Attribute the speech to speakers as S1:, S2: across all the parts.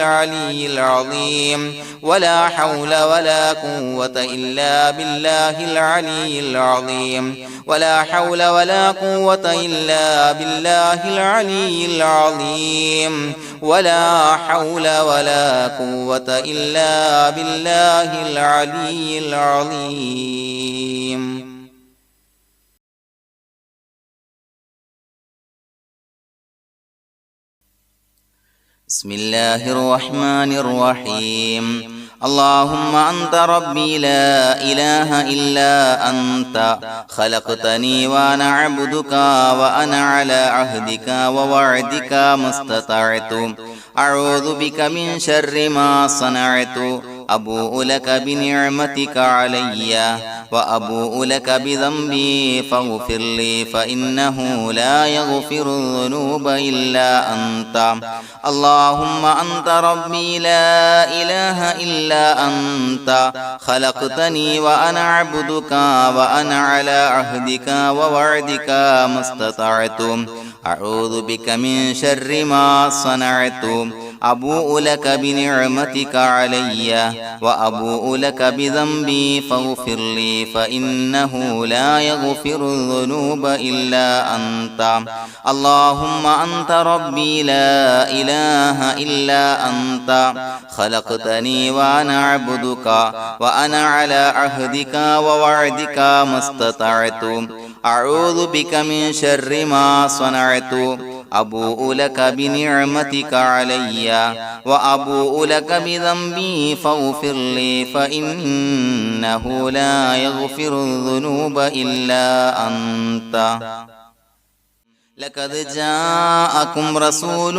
S1: العلي العظيم ولا حول ولا قوة إلا بالله العلي العظيم ولا حول ولا قوة إلا بالله العلي العظيم ولا حول ولا قوة إلا بالله العلي العظيم. بسم الله الرحمن الرحيم. اللهم أنت ربي لا إله إلا أنت خلقتني وأنا عبدك وأنا على عهدك ووعدك ما استطعت أعوذ بك من شر ما صنعت أبوء لك بنعمتك علي وأبوء لك بذنبي فاغفر لي فإنه لا يغفر الذنوب إلا أنت. اللهم أنت ربي لا إله إلا أنت خلقتني وأنا عبدك وأنا على عهدك ووعدك ما استطعت أعوذ بك من شر ما صنعت أبوء لك بنعمتك علي وأبوء لك بذنبي فاغفر لي فإنه لا يغفر الذنوب إلا أنت. اللهم أنت ربي لا إله إلا أنت خلقتني وأنا عبدك وأنا على عهدك ووعدك ما استطعت أعوذ بك من شر ما صنعت أبوء لك بنعمتك علي وأبوء لك بذنبي فاغفر لي فإنه لا يغفر الذنوب إلا أنت. لقد جاءكم رسول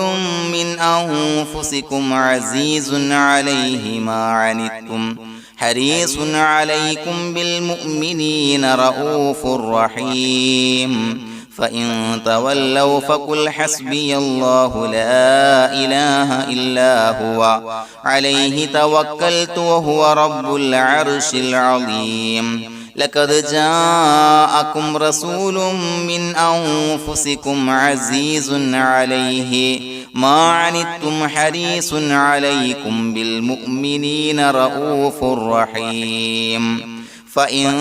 S1: من أنفسكم عزيز عليه ما عنتم حريص عليكم بالمؤمنين رؤوف رحيم. فإن تولوا فقل حسبي الله لا إله إلا هو عليه توكلت وهو رب العرش العظيم. لقد جاءكم رسول من أنفسكم عزيز عليه ما عنتم حريص عليكم بالمؤمنين رؤوف رحيم. فإن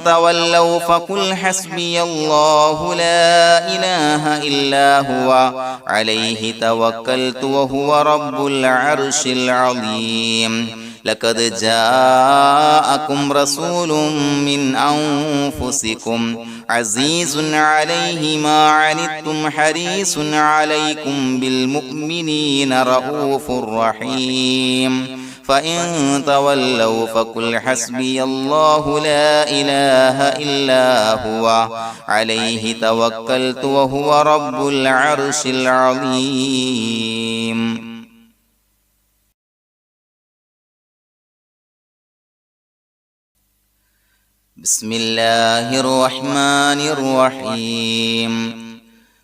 S1: تولوا فقل حسبي الله لا إله إلا هو عليه توكلت وهو رب العرش العظيم. لقد جاءكم رسول من أنفسكم عزيز عليه ما عنتم حريص عليكم بالمؤمنين رؤوف رحيم. فإن تولوا فقل حسبي الله لا إله إلا هو عليه توكلت وهو رب العرش العظيم. بسم الله الرحمن الرحيم.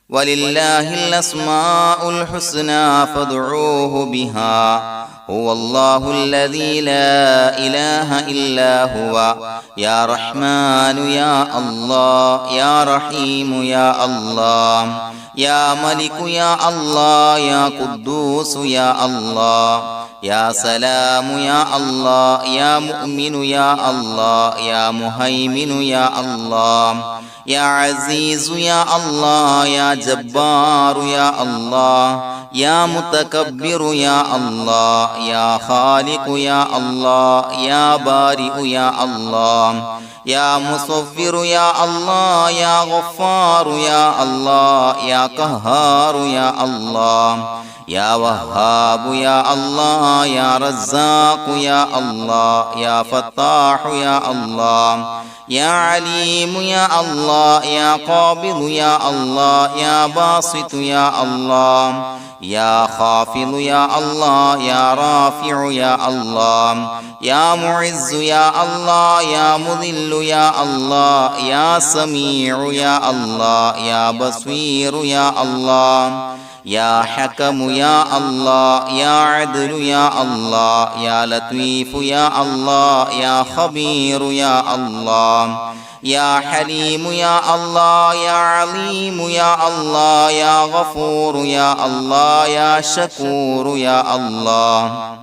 S1: ولله الأسماء الحسنى فادعوه بها هو الله الذي لا إله إلا هو يا رحمن يا الله يا رحيم يا الله يا ملك يا الله يا قدوس يا الله يا سلام يا الله يا مؤمن يا الله يا مهيمن يا الله يا عزيز يا الله يا جبار يا الله يا متكبر يا الله يا خالق يا الله يا بارئ يا الله يا مصور يا الله يا غفار يا الله يا قهار يا الله يا وهاب يا الله يا رزاق يا الله يا فتاح يا الله يا عليم يا الله يا قابض يا الله يا باسط يا الله يا خافض يا الله يا رافع يا الله يا معز يا الله يا مذل يا الله يا سميع يا الله يا بصير يا الله يا حكم يا الله يا عدل يا الله يا لطيف يا الله يا خبير يا الله يا حليم يا الله يا عليم يا الله يا غفور يا الله يا شكور يا الله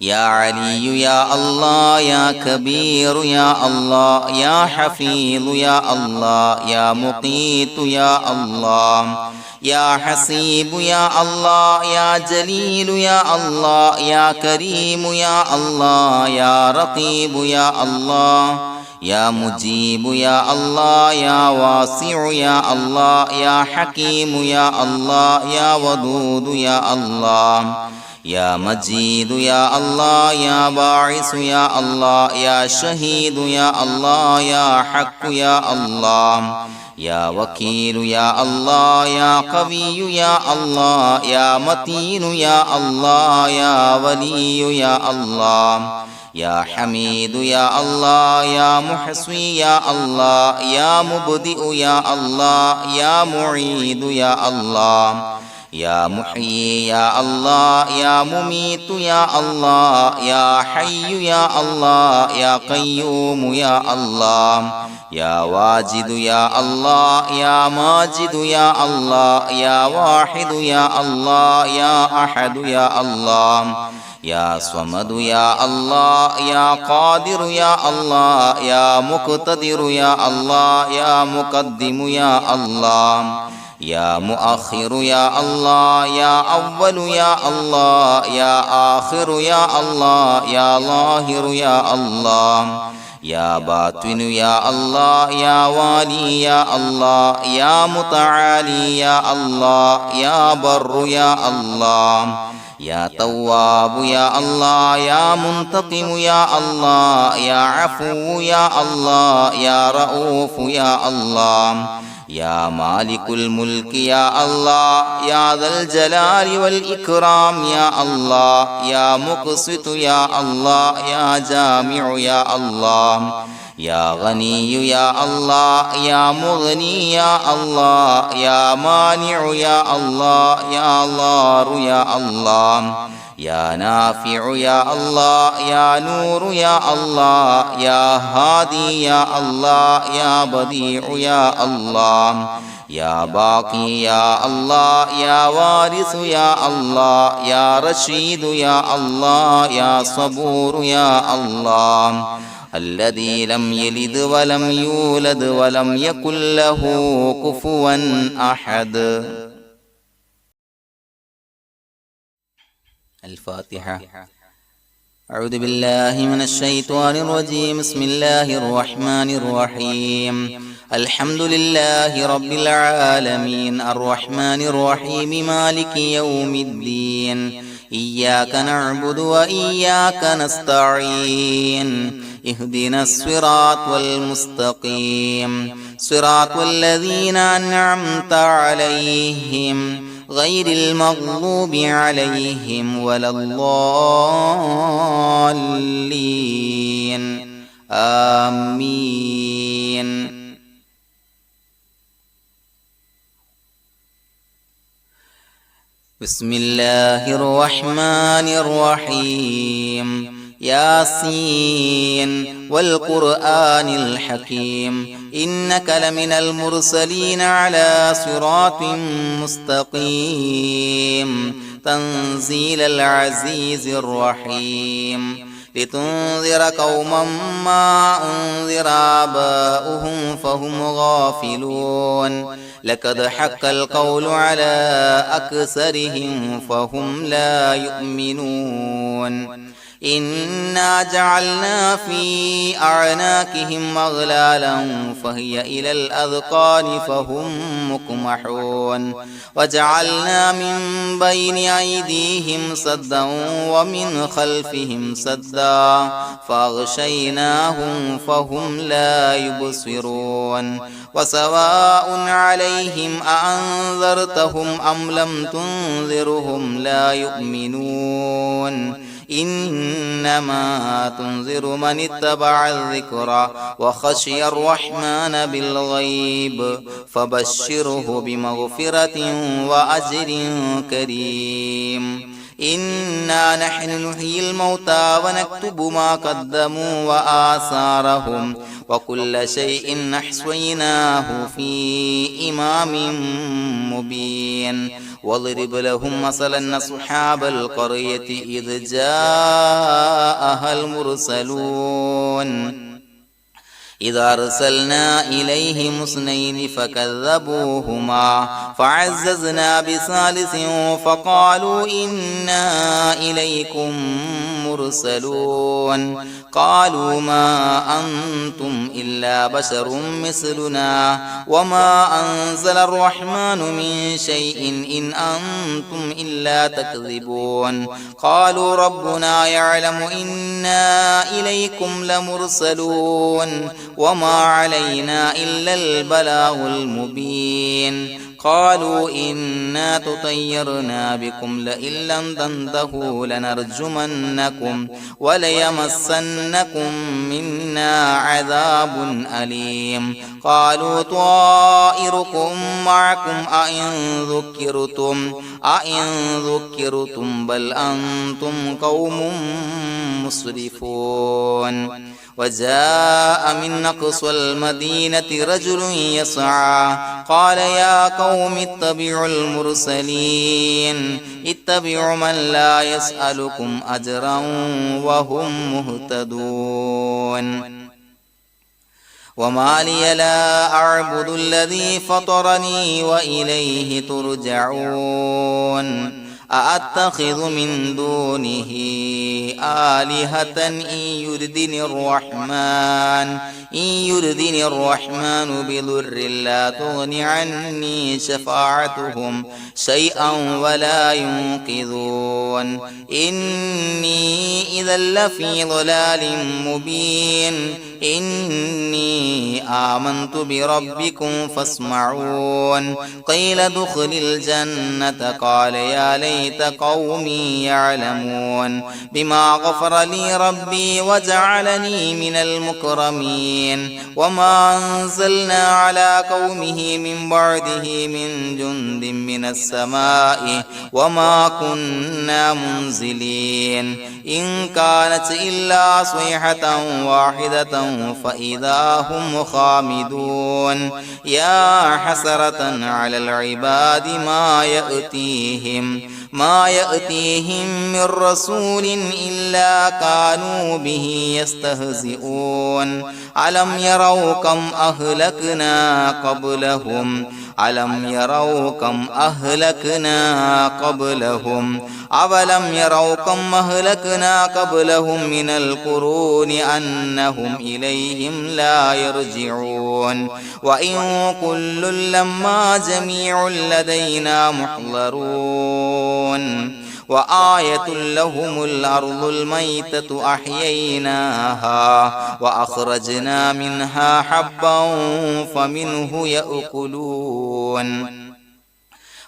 S1: يا علي يا الله يا كبير يا الله يا حفيظ يا الله يا مقيت يا الله يا حسيب يا الله يا جليل يا الله يا كريم يا الله يا رقيب يا الله يا مجيب يا الله يا واسع يا الله يا حكيم يا الله يا ودود يا الله يا مجيد يا الله يا باعث يا الله يا شهيد يا الله يا حق يا الله يا وكيل يا الله يا قوي يا الله يا متين يا الله يا ولي يا الله يا حميد يا الله يا محصي يا الله يا مبدئ يا الله يا معيد يا الله يا محيي يا الله يا مميت يا الله يا حي يا الله يا قيوم يا الله يا واجد يا الله يا ماجد يا الله يا واحد يا الله يا أحد يا الله يا صمد يا الله يا قادر يا الله يا مقتدر يا الله يا مقدم يا الله يا مؤخر يا الله يا أول يا الله يا آخر يا الله يا ظاهر يا الله يا باطن يا الله يا والي يا الله يا متعالي يا الله يا بر يا الله يا تواب يا الله يا منتقم يا الله يا عفو يا الله يا رؤوف يا الله يا مالك الملك يا الله يا ذا الجلال والإكرام يا الله يا مقسط يا الله يا جامع يا الله يا غني يا الله يا مغني يا الله يا مانع يا الله يا ضار يا الله يا نافع يا الله يا نور يا الله يا هادي يا الله يا بديع يا الله يا باقي يا الله يا وارث يا الله يا رشيد يا الله يا صبور يا الله الذي لم يلد ولم يولد ولم يكن له كفوا أحد. الفاتحة. أعوذ بالله من الشيطان الرجيم. بسم الله الرحمن الرحيم. الحمد لله رب العالمين الرحمن الرحيم مالك يوم الدين إياك نعبد وإياك نستعين اهدنا الصراط المستقيم صراط الذين أنعمت عليهم غير المغضوب عليهم ولا الضالين آمين. بسم الله الرحمن الرحيم. ياسين والقرآن الحكيم إنك لمن المرسلين على صراط مستقيم تنزيل العزيز الرحيم لتنذر قوما ما أنذر آباؤهم فهم غافلون لقد حق القول على أكثرهم فهم لا يؤمنون إنا جعلنا في أعناقهم أغلالا فهي إلى الأذقان فهم مقمحون وجعلنا من بين أيديهم سدا ومن خلفهم سدا فأغشيناهم فهم لا يبصرون وسواء عليهم أأنذرتهم أم لم تنذرهم لا يؤمنون إنما تنذر من اتبع الذكر وخشي الرحمن بالغيب فبشره بمغفرة وأجر كريم. إنا نحن نحيي الموتى ونكتب ما قدموا وآثارهم وكل شيء أحصيناه في إمام مبين واضرب لهم مثلا أصحاب القرية إذ جاءها المرسلون إذا أرسلنا إليهم اثنين فكذبوهما فعززنا بثالث فقالوا إنا إليكم مرسلون قالوا ما أنتم إلا بشر مثلنا وما أنزل الرحمن من شيء إن أنتم إلا تكذبون قالوا ربنا يعلم إنا إليكم لمرسلون وما علينا إلا البلاغ المبين قالوا إنا تطيرنا بكم لئن لم تنتهوا لنرجمنكم وليمسنكم منا عذاب أليم قالوا طائركم معكم أئن ذكرتم بل أنتم قوم مسرفون وجاء من أقصى المدينة رجل يسعى قال يا قوم اتبعوا المرسلين اتبعوا من لا يسألكم أجرا وهم مهتدون وما لي لا أعبد الذي فطرني وإليه ترجعون أأتخذ من دونه آلهة إن يردني الرحمن بضر لا تغن عني شفاعتهم شيئا ولا ينقذون إني إذا لفي ضلال مبين إني آمنت بربكم فاسمعون قيل ادخل الجنة قال يا ليت قومي يعلمون بما غفر لي ربي وجعلني من المكرمين وما أنزلنا على قومه من بعده من جند من السماء وما كنا منزلين إن كانت إلا صيحة واحدة فإذا هم خامدون يا حسرة على العباد ما يأتيهم من رسول إلا كانوا به يستهزئون ألم يروا كم أهلكنا قبلهم أولم يروا كم أهلكنا قبلهم من القرون أنهم إليهم لا يرجعون وإن كل لما جميع لدينا محضرون وآية لهم الأرض الميتة أحييناها وأخرجنا منها حبا فمنه يأكلون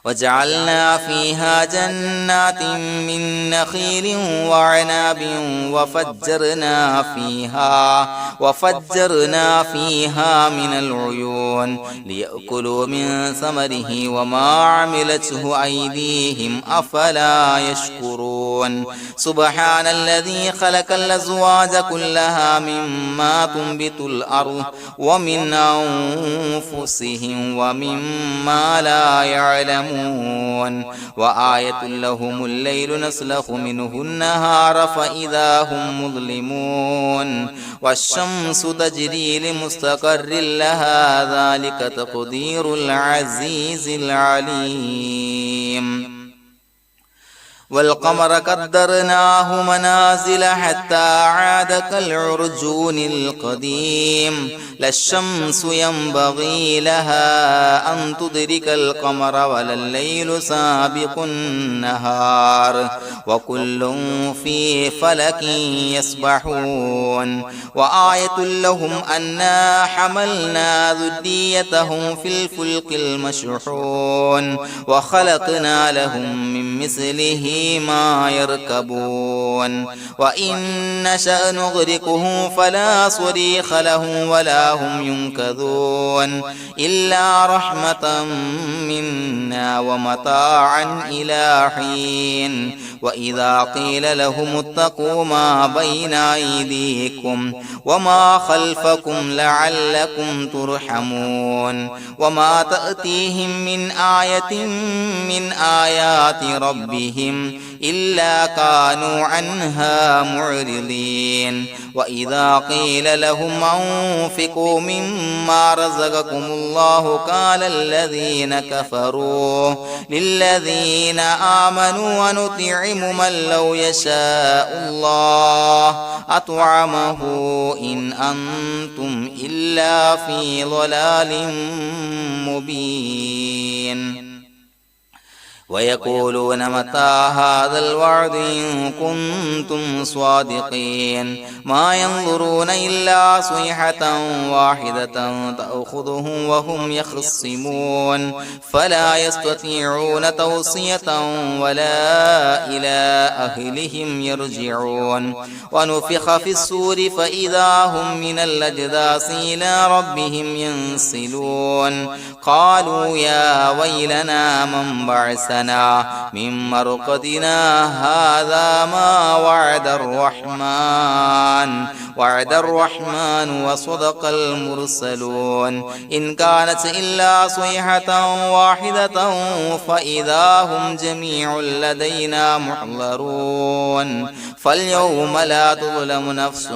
S1: وجعلنا فيها جنات من نخيل وعناب وفجرنا فيها من العيون ليأكلوا من ثمره وما عملته أيديهم أفلا يشكرون سبحان الذي خلق الأزواج كلها مما تنبت الأرض ومن أنفسهم ومما لا يعلمون وآية لهم الليل نسلخ منه النهار فإذا هم مظلمون والشمس تجري لمستقر لها ذلك تقدير العزيز العليم والقمر قدرناه منازل حتى عاد كالعرجون القديم لا الشمس ينبغي لها أن تدرك القمر ولا الليل سابق النهار وكل في فلك يسبحون وآية لهم أنا حملنا ذريتهم في الفلك المشحون وخلقنا لهم من مثله ما يركبون وإن نشأ نغرقهم فلا صريخ لهم ولا هم ينقذون إلا رحمة منا ومتاعا إلى حين وإذا قيل لهم اتقوا ما بين أيديكم وما خلفكم لعلكم ترحمون وما تأتيهم من آية من آيات ربهم إلا كانوا عنها معرضين وإذا قيل لهم أنفقوا مما رزقكم الله قال الذين كفروا للذين آمنوا ونطعم من لو يشاء الله أطعمه إن أنتم إلا في ضلال مبين ويقولون متى هذا الوعد إن كنتم صادقين ما ينظرون إلا صيحة واحدة تأخذهم وهم يخصمون فلا يستطيعون توصية ولا إلى أهلهم يرجعون ونفخ في الصور فإذا هم من الأجداث إلى ربهم ينسلون قالوا يا ويلنا من بعثنا من مرقدنا هذا ما وعد الرحمن وصدق المرسلون إن كانت إلا صيحة واحدة فإذا هم جميع لدينا محضرون فاليوم لا تظلم نفس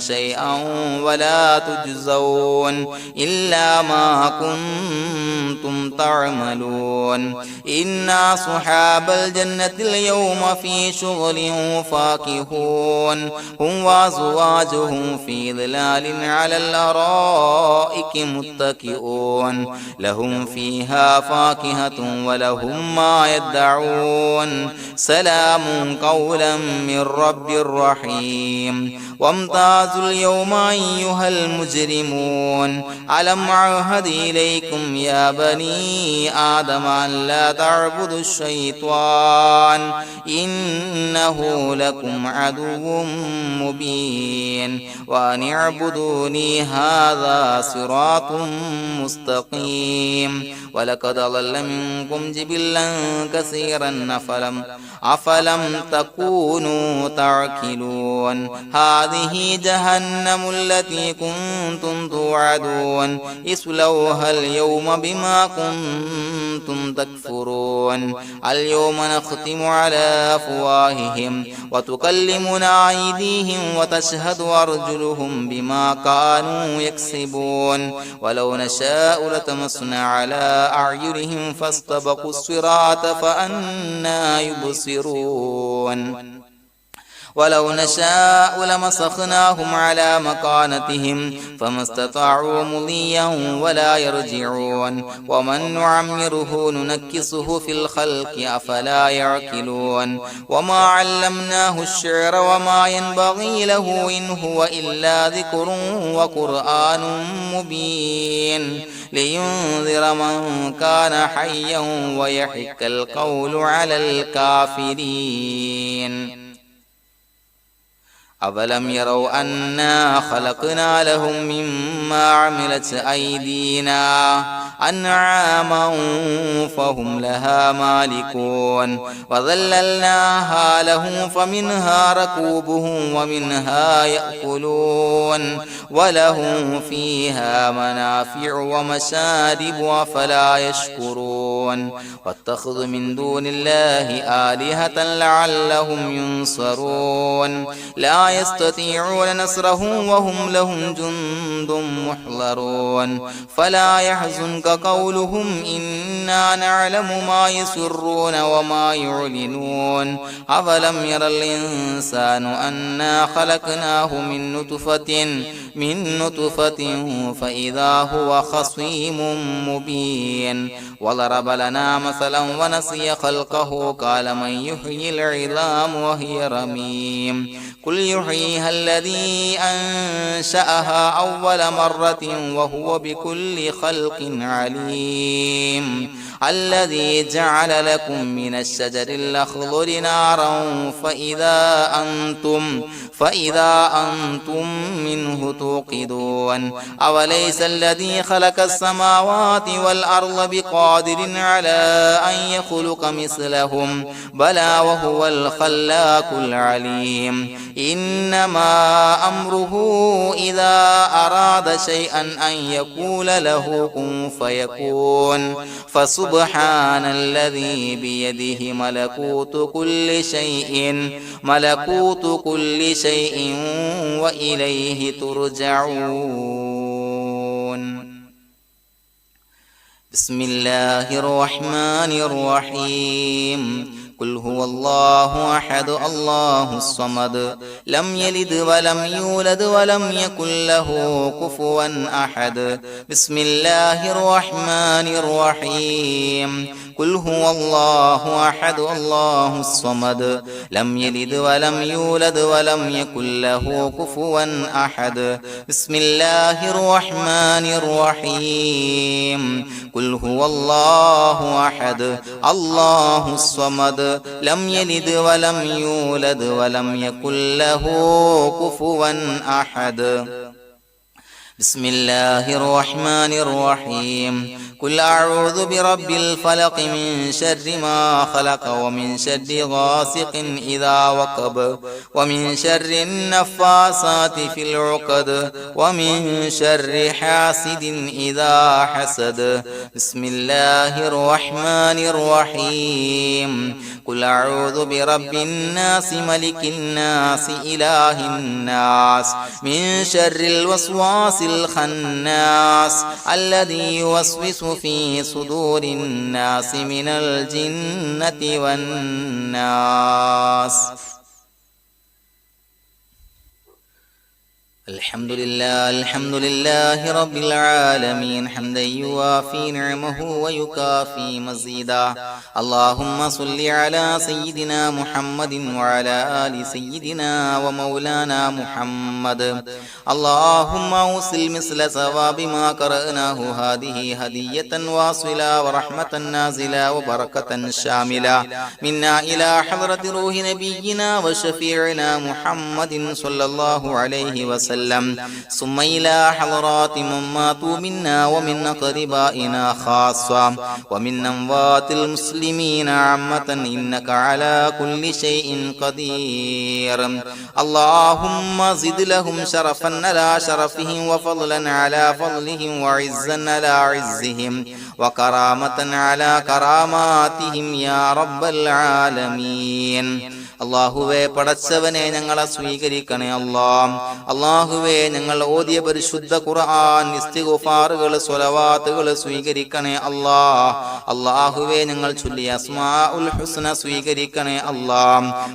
S1: شيئا ولا تجزون إلا ما كنتم تعملون إنا أصحاب الجنة اليوم في شغل فاكهون هم وأزواجهم في ظلال على الأرائك متكئون لهم فيها فاكهة ولهم ما يدعون سلام قولا من رب رحيم وامتازوا اليوم أيها المجرمون ألم أعهد إليكم يا بني آدم أن لا تعبدوا الشيطان إنه لكم عدو مبين وأن اعبدوني هذا صراط مستقيم ولقد ضل منكم جبلا كثيرا أفلم تكونوا تعقلون هذه جهنم التي كنتم توعدون اصلوها اليوم بما كنتم تكفرون اليوم نختم على أفواههم وتكلمنا أيديهم وتشهد أرجلهم بما كانوا يكسبون ولو نشاء لتمسنا على أعينهم فاستبقوا الصراط فأنى يبصرون ولو نشاء لمسخناهم على مكانتهم فما استطاعوا مضيا ولا يرجعون ومن نعمره ننكسه في الخلق أفلا يعقلون وما علمناه الشعر وما ينبغي له إن هو إلا ذكر وقرآن مبين لينذر من كان حيا ويحق القول على الكافرين أولم يروا أنا خلقنا لهم مما عملت أيدينا أنعاما فهم لها مالكون وظللناها لهم فمنها ركوبهم ومنها يأكلون ولهم فيها منافع ومشارب أفلا يشكرون واتخذوا من دون الله آلهة لعلهم ينصرون لا يستطيعون نصرهم وهم لهم جند محضرون فلا يحزنك قولهم إنا نعلم ما يسرون وما يعلنون أفلم ير الإنسان أنا خلقناه من نطفة فإذا هو خصيم مبين وضرب لنا مثلا ونسي خلقه قال من يحيي العظام وهي رميم قل يحييها الذي أنشأها أول مرة وهو بكل خلق عليم الذي جعل لكم من الشجر الأخضر نارا فإذا أنتم منه توقدون أوليس الذي خلق السماوات والأرض بقادر على أن يخلق مثلهم بلى وهو الخلاق العليم إنما أمره إذا أراد شيئا أن يقول له كن فيكون فسبحان الذي بيده ملكوت كل شيء وإليه ترجعون بسم الله الرحمن الرحيم قل هو الله أحد الله الصمد لم يلد ولم يولد ولم يكن له كفوا أحد بسم الله الرحمن الرحيم قل هو الله أحد الله الصمد لم يلد ولم يولد ولم يكن له كفوا أحد بسم الله الرحمن الرحيم قل هو الله أحد الله الصمد لم يلد ولم يولد ولم يكن له كفوا أحد بسم الله الرحمن الرحيم قل أعوذ برب الفلق من شر ما خلق ومن شر غاسق إذا وقب ومن شر النفاثات في العقد ومن شر حاسد إذا حسد بسم الله الرحمن الرحيم قل أعوذ برب الناس ملك الناس إله الناس من شر الوسواس الخناس الذي يوسوس في صدور الناس من الجنة والناس الحمد لله رب العالمين حمدا يوافي نعمه ويكافي مزيدا اللهم صل على سيدنا محمد وعلى آل سيدنا ومولانا محمد اللهم أوصل مثل ثواب ما قرأناه هذه هدية واصلة ورحمة نازلة وبركة شاملة منا إلى حضرة روح نبينا وشفيعنا محمد صلى الله عليه وسلم ثم إلى حضرات من ماتوا منا ومن أقربائنا خاصة ومن أموات المسلمين عامة إنك على كل شيء قدير اللهم زد لهم شرفا على شرفهم وفضلا على فضلهم وعزا على عزهم وكرامة على كراماتهم يا رب العالمين അല്ലാഹുവേ പടച്ചവനെ ഞങ്ങളെ സ്വീകരിക്കണേ അല്ലാഹുവേ ഞങ്ങൾ ഓതിയ പരിശുദ്ധ ഖുർആൻ ഇസ്തിഗ്ഫാറുകൾ സ്വലവാത്തുകൾ സ്വീകരിക്കണേ അല്ലാഹുവേ ഞങ്ങൾ ചൊല്ലിയ അസ്മാഉൽ ഹുസ്ന സ്വീകരിക്കണേ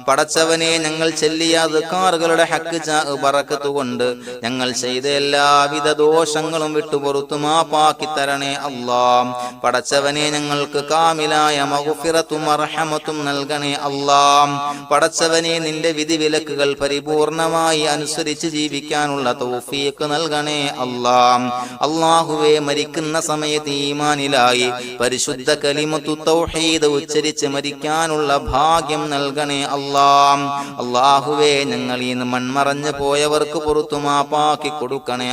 S1: പടച്ചവനെ ഞങ്ങൾ ചൊല്ലിയ അദ്കാറുകളുടെ ഹക്ക് ബറക്കത്ത് കൊണ്ട് ഞങ്ങൾ ചെയ്ത എല്ലാവിധ ദോഷങ്ങളും വിട്ടുപുറത്തു മാപ്പാക്കി തരണേ പടച്ചവനെ ഞങ്ങൾക്ക് കാമിലായ മഗ്ഫിറത്തും റഹ്മത്തും നൽകണേ പടച്ചവനെ നിന്റെ വിധി വിലക്കുകൾ പരിപൂർണമായി അനുസരിച്ച് ജീവിക്കാനുള്ള തൗഫീഖ് നൽകണേ അല്ലാഹുവേ മരിക്കുന്ന സമയത്ത് ഈമാനിലായി പരിശുദ്ധ കലിമത്തു തൗഹീദ് ഉച്ചരിച്ച് മരിക്കാനുള്ള ഭാഗ്യം നൽകണേ അല്ലാഹുവേ ഞങ്ങൾ ഈ മൺമറഞ്ഞു പോയവർക്ക് പുറത്തു മാപ്പാക്കി കൊടുക്കണേ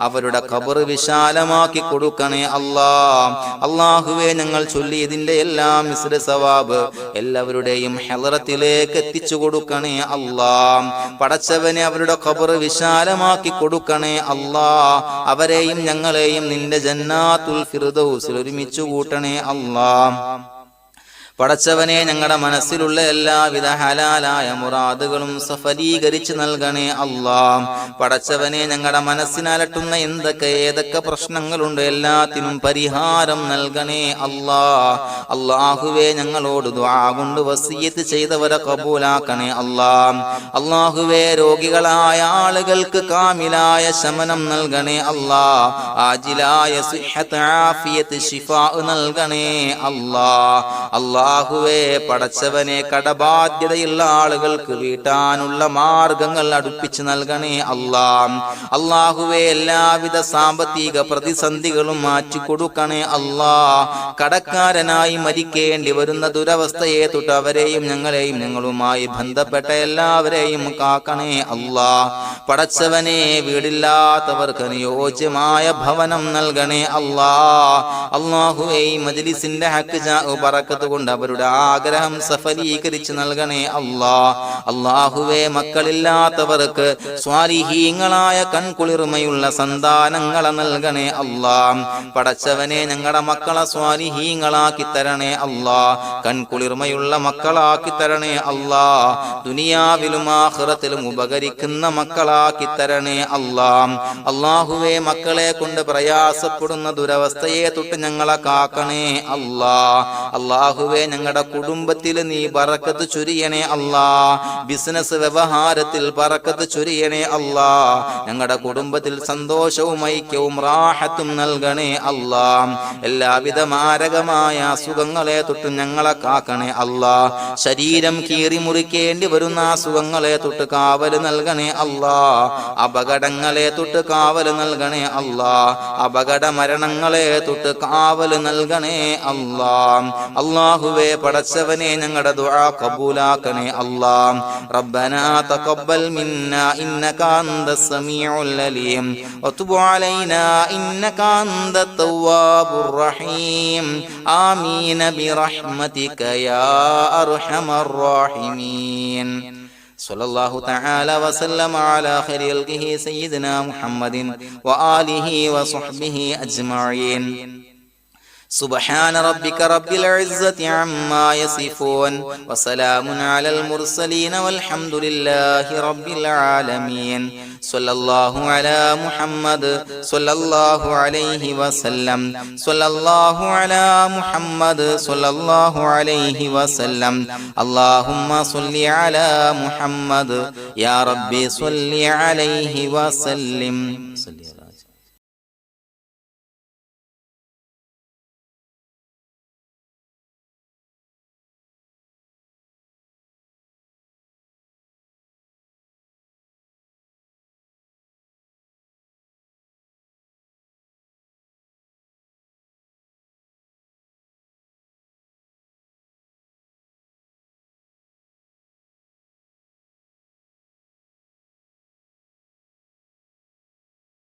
S1: അവരുടെ ഖബർ വിശാലമാക്കി കൊടുക്കണേ അല്ലാഹുവേ ഞങ്ങൾ ചൊല്ലിയതിന്റെ എല്ലാം മിസ്ര സവാബ് എല്ലാവരുടെയും ഹളറത്തിലേക്ക് എത്തിച്ചു കൊടുക്കണേ പടച്ചവനെ അവരുടെ ഖബർ വിശാലമാക്കി കൊടുക്കണേ അവരെയും ഞങ്ങളെയും നിന്റെ ജന്നാത്തുൽ ഫിർദൗസിൽ ഒരുമിച്ച് കൂട്ടണേ പടച്ചവനെ ഞങ്ങളുടെ മനസ്സിലുള്ള എല്ലാവിധ ഹലാലായ മുറാദുകളും സഫലീകരിച്ച് നൽകണേ പടച്ചവനെ ഞങ്ങളുടെ മനസ്സിനലട്ടുന്ന ഏതൊക്കെ പ്രശ്നങ്ങളുണ്ട് എല്ലാത്തിനും പരിഹാരം നൽകണേ അല്ലാഹുവേ ഞങ്ങളോട് ദുആ കൊണ്ട് വസിയത്ത് ചെയ്തവരെ കബൂലാക്കണേ അല്ലാഹുവേ രോഗികളായ ആളുകൾക്ക് കാമിലായ ശമനം നൽകണേ ആജിലായ സിഹ്ഹത്ത് ആഫിയത്ത് ശിഫാ നൽകണേ അല്ലാഹുവേ പടച്ചവനെ കടബാധ്യതയുള്ള ആളുകൾക്ക് വീട്ടാനുള്ള മാർഗങ്ങൾ അടുപ്പിച്ച് നൽകണേ അല്ലാ. അല്ലാഹുവേ എല്ലാവിധ സാമ്പത്തിക പ്രതിസന്ധികളും മാറ്റിക്കൊടുക്കണേ അല്ലാ. കടക്കാരനായി മരിക്കേണ്ടി വരുന്ന ദുരവസ്ഥയെ തൊട്ട് അവരെയും ഞങ്ങളെയും ഞങ്ങളുമായി ബന്ധപ്പെട്ട എല്ലാവരെയും കാക്കണേ അല്ലാ. പടച്ചവനെ വീടില്ലാത്തവർക്ക് അനുയോജ്യമായ ഭവനം നൽകണേ അല്ലാ. അല്ലാഹുവേ മജ്ലിസിന്റെ ഹക്ക് ബറക്കത്ത് കൊണ്ട് അവരുടെ ആഗ്രഹം സഫലീകരിച്ച് നൽകണേ അല്ലാ. അല്ലാഹുവേ മക്കളില്ലാത്തവർക്ക് സ്വാലിഹീങ്ങളായ കൺകുളിർമയുള്ള സന്താനങ്ങളെ നൽകണേ അല്ലാ. പടച്ചവനെ ഞങ്ങളുടെ മക്കളെ സ്വാലിഹീങ്ങളാക്കി തരണേ അല്ലാ. കൺകുളിർമയുള്ള മക്കളാക്കി തരണേ അല്ലാ. ദുനിയാവിലും ആഖിറത്തിലും ഉപകരിക്കുന്ന മക്കളാക്കി തരണേ അല്ലാ. അല്ലാഹുവേ മക്കളെ കൊണ്ട് പ്രയാസപ്പെടുന്ന ദുരവസ്ഥയെ തൊട്ട് ഞങ്ങളെ കാക്കണേ അല്ലാ. അല്ലാഹുവേ ഞങ്ങളുടെ കുടുംബത്തിൽ നീ ബറക്കത്ത് ചൊരിയണേ അല്ലാ. ബിസിനസ് വ്യവഹാരത്തിൽ ബറക്കത്ത് ചൊരിയണേ അല്ലാ. ഞങ്ങളുടെ കുടുംബത്തിൽ സന്തോഷവും ഐക്യവും റാഹത്തും നൽകണേ അല്ലാ. എല്ലാവിധ മാരകമായ അസുഖങ്ങളെ തൊട്ട് ഞങ്ങളെ കാക്കണേ അല്ലാ. ശരീരം കീറി മുറിക്കേണ്ടി വരുന്ന അസുഖങ്ങളെ തൊട്ട് കാവല് നൽകണേ അല്ലാ. അപകടങ്ങളെ തൊട്ട് കാവല് നൽകണേ അല്ലാ. അപകട മരണങ്ങളെ തൊട്ട് കാവല് നൽകണേ അല്ലാ. അല്ലാഹുവേ പടച്ചവനെ ഞങ്ങളുടെ ദുആ ഖബൂലാക്കണേ അല്ലാ. റബ്ബനാ തഖബ്ബൽ മിന്നാ ഇന്നക അന്തസ് സമീഉൽ അലീം വതുബ് അലൈനാ ഇന്നക അന്തത് തവ്വാബുർ റഹീം. ആമീൻ ബിറഹ്മതിക യാ അർഹമർ റഹീമീൻ. സല്ലല്ലാഹു തആല വസല്ലമ അലാ ഖൈറിൽ ഖൽഖിഹി സയ്യിദിനാ മുഹമ്മദിൻ വആലിഹി വസ്വഹ്ബിഹി അജ്മഈൻ. سبحان ربك رب العزة عما يصفون وسلام على المرسلين والحمد لله رب العالمين. صلى الله على محمد صلى الله عليه وسلم. صلى الله على محمد صلى الله عليه وسلم. اللهم صل على محمد يا ربي صل عليه وسلم.